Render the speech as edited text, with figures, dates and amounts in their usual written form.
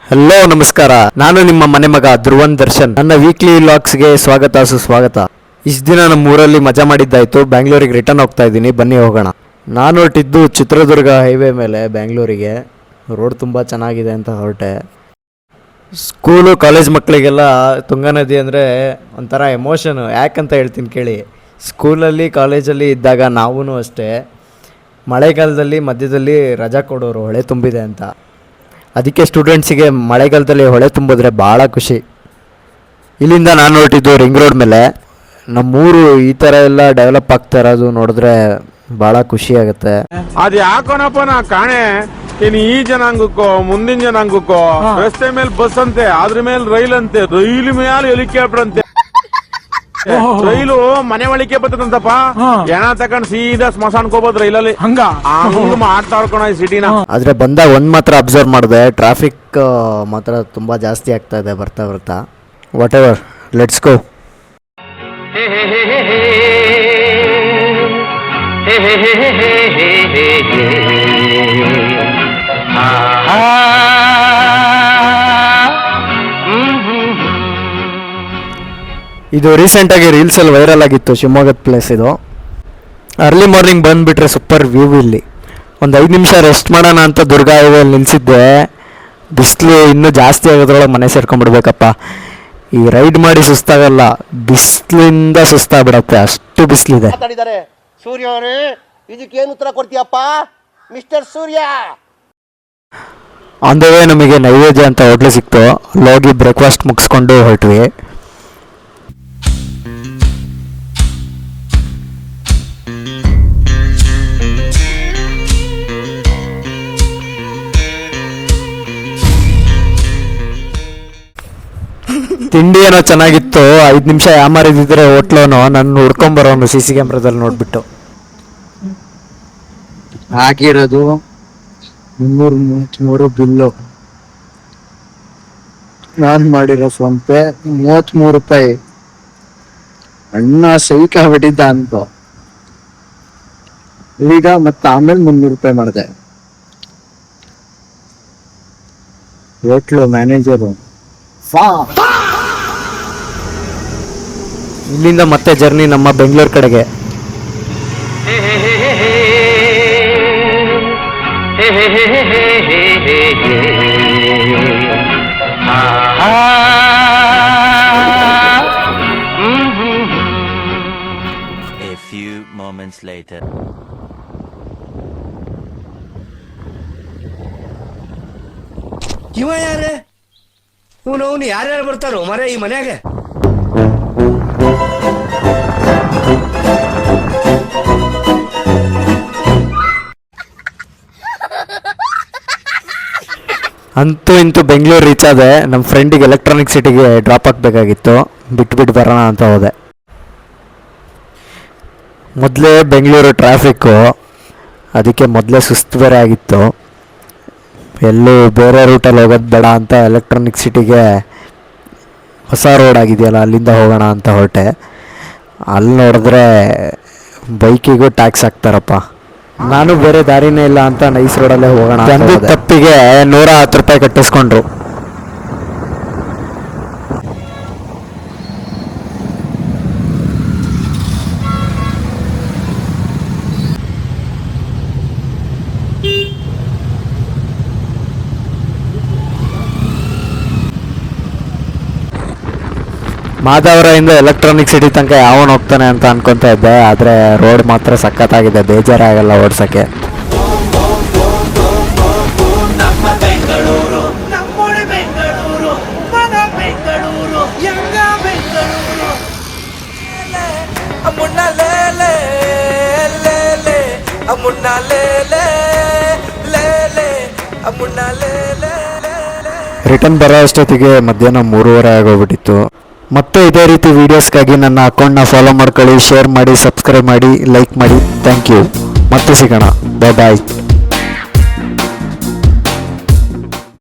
Hello ನಮಸ್ಕಾರ, ನಾನು ನಿಮ್ಮ ಮನೆ ಮಗ ಧ್ರುವನ್ ದರ್ಶನ್. ನನ್ನ ವೀಕ್ಲಿ ವ್ಲಾಗ್ಸ್ಗೆ ಸ್ವಾಗತ ಸುಸ್ವಾಗತ. ಇಷ್ಟು ದಿನ ನಮ್ಮ ಊರಲ್ಲಿ ಮಜಾ ಮಾಡಿದ್ದಾಯ್ತು. ಬ್ಯಾಂಗ್ಳೂರಿಗೆ ರಿಟರ್ನ್ ಹೋಗ್ತಾ ಇದ್ದೀನಿ, ಬನ್ನಿ ಹೋಗೋಣ. ನಾನು ಹೊರಟಿದ್ದು ಚಿತ್ರದುರ್ಗ ಹೈವೇ ಮೇಲೆ ಬ್ಯಾಂಗ್ಳೂರಿಗೆ. ರೋಡ್ ತುಂಬ ಚೆನ್ನಾಗಿದೆ ಅಂತ ಹೊರಟೆ. ಸ್ಕೂಲು ಕಾಲೇಜ್ ಮಕ್ಕಳಿಗೆಲ್ಲ ತುಂಗಾ ನದಿ ಅಂದರೆ ಒಂಥರ ಎಮೋಷನು. ಯಾಕಂತ ಹೇಳ್ತೀನಿ ಕೇಳಿ. ಸ್ಕೂಲಲ್ಲಿ ಕಾಲೇಜಲ್ಲಿ ಇದ್ದಾಗ ನಾವೂ ಅಷ್ಟೇ ಮಳೆಗಾಲದಲ್ಲಿ ಮಧ್ಯದಲ್ಲಿ ರಜಾ ಕೊಡೋರು, ಹೊಳೆ ತುಂಬಿದೆ ಅಂತ. ಅದಕ್ಕೆ ಸ್ಟೂಡೆಂಟ್ಸಿಗೆ ಮಳೆಗಾಲದಲ್ಲಿ ಹೊಳೆ ತುಂಬಿದ್ರೆ ಭಾಳ ಖುಷಿ. ಇಲ್ಲಿಂದ ನಾನು ಹೊರಟಿದ್ದು ರಿಂಗ್ ರೋಡ್ ಮೇಲೆ. ನಮ್ಮೂರು ಈ ಥರ ಎಲ್ಲ ಡೆವಲಪ್ ಆಗ್ತಾ ಇರೋದು ನೋಡಿದ್ರೆ ಭಾಳ ಖುಷಿ ಆಗುತ್ತೆ. ಅದು ಯಾಕೋನಪ್ಪ ನಾ ಕಾಣೆ ಇನ್ನು ಈ ಜನಾಂಗಕ್ಕೋ ಮುಂದಿನ ಜನಾಂಗಕ್ಕೋ ರಸ್ತೆ ಮೇಲೆ ಬಸ್ ಅಂತೆ, ಅದ್ರ ಮೇಲೆ ರೈಲ್ ಅಂತೆ, ರೈಲ್ ಮೇಲೆ ಹೆಲಿಕಾಪ್ಟರ್ ಅಂತೆ. ರೈಲು ಮನೆ ಒಳಗೆ ಬರ್ತದಂತಪ್ಪ, ಎಣ ತಕೊಂಡ್ ಸೀದಾ ಸ್ಮಶಾನಕ್ಕೆ ಹೋಗ್ಬೋದು ರೈಲಲ್ಲಿ. ಹಂಗ ಮಾತಾಡ್ಕೊಳ ಸಿಟಿನ. ಆದ್ರೆ ಬಂದಾಗ ಒಂದ್ ಮಾತ್ರ ಅಬ್ಸರ್ವ್ ಮಾಡಿದೆ, ಟ್ರಾಫಿಕ್ ಮಾತ್ರ ತುಂಬಾ ಜಾಸ್ತಿ ಆಗ್ತಾ ಇದೆ ಬರ್ತಾ ಬರ್ತಾ. What ever, let's go. ಇದು ರೀಸೆಂಟಾಗಿ ರೀಲ್ಸಲ್ಲಿ ವೈರಲ್ ಆಗಿತ್ತು, ಶಿವಮೊಗ್ಗದ ಪ್ಲೇಸ್ ಇದು. ಅರ್ಲಿ ಮಾರ್ನಿಂಗ್ ಬಂದುಬಿಟ್ರೆ ಸೂಪರ್ ವ್ಯೂ. ಇಲ್ಲಿ ಒಂದು 5 ನಿಮಿಷ ರೆಸ್ಟ್ ಮಾಡೋಣ ಅಂತ ದುರ್ಗಾ ಹೈವೇಲಿ ನಿಲ್ಲಿಸಿದ್ದೆ. ಬಿಸಿಲು ಇನ್ನೂ ಜಾಸ್ತಿ ಆಗೋದ್ರೊಳಗೆ ಮನೆ ಸೇರ್ಕೊಂಡ್ಬಿಡ್ಬೇಕಪ್ಪ. ಈ ರೈಡ್ ಮಾಡಿ ಸುಸ್ತಾಗಲ್ಲ, ಬಿಸಿಲಿಂದ ಸುಸ್ತಾಗ್ಬಿಡತ್ತೆ, ಅಷ್ಟು ಬಿಸಿಲಿದೆ. ಸೂರ್ಯ ಅವರೇ, ಇದಕ್ಕೇನು ಉತ್ತರ ಕೊಡ್ತೀಯಪ್ಪ mister Surya? On the way ನಮಗೆ ನೈವೇದ್ಯ ಅಂತ ಹೋಟ್ಲು ಸಿಕ್ತು. ಅಲ್ಲೋಗಿ ಬ್ರೇಕ್ಫಾಸ್ಟ್ ಮುಗಿಸ್ಕೊಂಡು ಹೊರಟ್ವಿ. ತಿಂಡಿ ಏನೋ ಚೆನ್ನಾಗಿತ್ತು. 5 ನಿಮಿಷ ಯಾಮಾರಿದ್ರೆ ಹೋಟ್ಲವನು ನನ್ನ ಹುಡ್ಕೊಂಬರೋನು CC ಕ್ಯಾಮ್ರಾದಲ್ಲಿ ನೋಡ್ಬಿಟ್ಟು. ಆಗಿರೋದು 333 ಬಿಲ್ಲು. ನಾನು ಮಾಡಿರೋ ಫೋನ್ ಪೇ 33 ರೂಪಾಯಿ. ಅಣ್ಣ ಸೈಕ ಹೊಡಿದ್ದ ಅಂತ ಈಗ ಮತ್ತೆ ಆಮೇಲೆ 300 ರೂಪಾಯಿ ಮಾಡಿದೆ. ಹೋಟ್ಲು ಮ್ಯಾನೇಜರು ಇಲ್ಲಿಂದ ಮತ್ತೆ ಜರ್ನಿ ನಮ್ಮ ಬೆಂಗಳೂರು ಕಡೆಗೆ. A few moments later. ಇವ ಯಾರೇ? ಅವನು ಯಾರ್ಯಾರು ಬರ್ತಾರೋ ಮರ ಈ ಮನ್ಯಾಗ? ಅಂತೂ ಇಂತೂ ಬೆಂಗಳೂರು ರೀಚ್ ಆದೆ. ನಮ್ಮ ಫ್ರೆಂಡಿಗೆ ಎಲೆಕ್ಟ್ರಾನಿಕ್ ಸಿಟಿಗೆ ಡ್ರಾಪ್ ಹಾಕಬೇಕಾಗಿತ್ತು, ಬಿಟ್ಬಿಟ್ಟು ಬರೋಣ ಅಂತ ಹೋದೆ. ಮೊದಲೇ ಬೆಂಗಳೂರು ಟ್ರಾಫಿಕ್ಕು, ಅದಕ್ಕೆ ಮೊದಲೇ ಸುಸ್ತು ಬೇರೆ ಆಗಿತ್ತು. ಎಲ್ಲೂ ಬೇರೆ ರೂಟಲ್ಲಿ ಹೋಗೋದು ಬೇಡ ಅಂತ ಎಲೆಕ್ಟ್ರಾನಿಕ್ ಸಿಟಿಗೆ ಹೊಸ ರೋಡ್ ಆಗಿದೆಯಲ್ಲ ಅಲ್ಲಿಂದ ಹೋಗೋಣ ಅಂತ ಹೊರಟೆ. ಅಲ್ಲಿ ನೋಡಿದ್ರೆ ಬೈಕಿಗೂ ಟ್ಯಾಕ್ಸ್ ಹಾಕ್ತಾರಪ್ಪ. ನಾನು ಬೇರೆ ದಾರಿನೇ ಇಲ್ಲ ಅಂತ ನೈಸ್ ರೋಡಲ್ಲೇ ಹೋಗೋಣ. ಒಂದು ತಪ್ಪಿಗೆ 110 ರೂಪಾಯಿ ಕಟ್ಟಿಸ್ಕೊಂಡ್ರು. ಮಾಧವರದಿಂದ ಎಲೆಕ್ಟ್ರಾನಿಕ್ ಸಿಟಿ ತನಕ ಯಾವನು ಹೋಗ್ತಾನೆ ಅಂತ ಅನ್ಕೊತಾ ಇದ್ದೆ. ಆದರೆ ರೋಡ್ ಮಾತ್ರ ಸಖತ್ತಾಗಿದೆ, ಬೇಜಾರಾಗಲ್ಲ ಓಡ್ಸೋಕ್ಕೆ. ರಿಟರ್ನ್ ಬರೋ ಅಷ್ಟೊತ್ತಿಗೆ ಮಧ್ಯಾಹ್ನ 3:30 ಆಗೋಗ್ಬಿಟ್ಟಿತ್ತು. ಮತ್ತೆ ಇದೇ ರೀತಿ ವೀಡಿಯೋಸ್ಗಾಗಿ ನನ್ನ ಅಕೌಂಟ್ನ ಫಾಲೋ ಮಾಡ್ಕೊಳ್ಳಿ, ಶೇರ್ ಮಾಡಿ, ಸಬ್ಸ್ಕ್ರೈಬ್ ಮಾಡಿ, ಲೈಕ್ ಮಾಡಿ. Thank you. ಮತ್ತೆ ಸಿಗೋಣ. ಬಾಯ್.